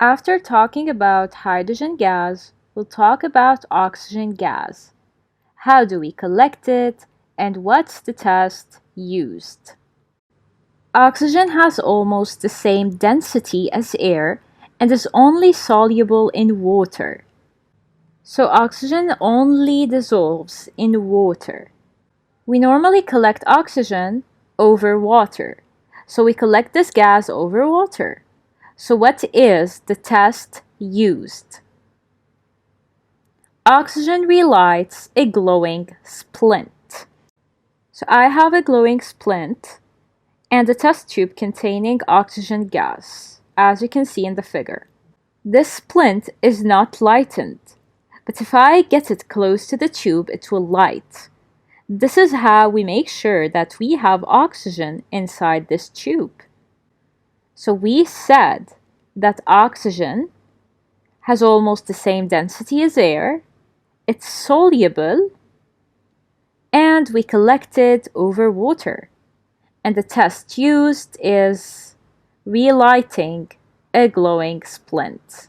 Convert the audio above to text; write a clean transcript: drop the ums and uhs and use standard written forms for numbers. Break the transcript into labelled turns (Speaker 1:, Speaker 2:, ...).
Speaker 1: After talking about hydrogen gas, we'll talk about oxygen gas. How do we collect it, and what's the test used? Oxygen has almost the same density as air and is only soluble in water. So oxygen only dissolves in water. We normally collect oxygen over water. So we collect this gas over water. So what is the test used? Oxygen relights a glowing splint. So I have a glowing splint and a test tube containing oxygen gas, as you can see in the figure. This splint is not lightened, but if I get it close to the tube, it will light. This is how we make sure that we have oxygen inside this tube. So we said that oxygen has almost the same density as air, it's soluble, and we collect it over water. And the test used is relighting a glowing splint.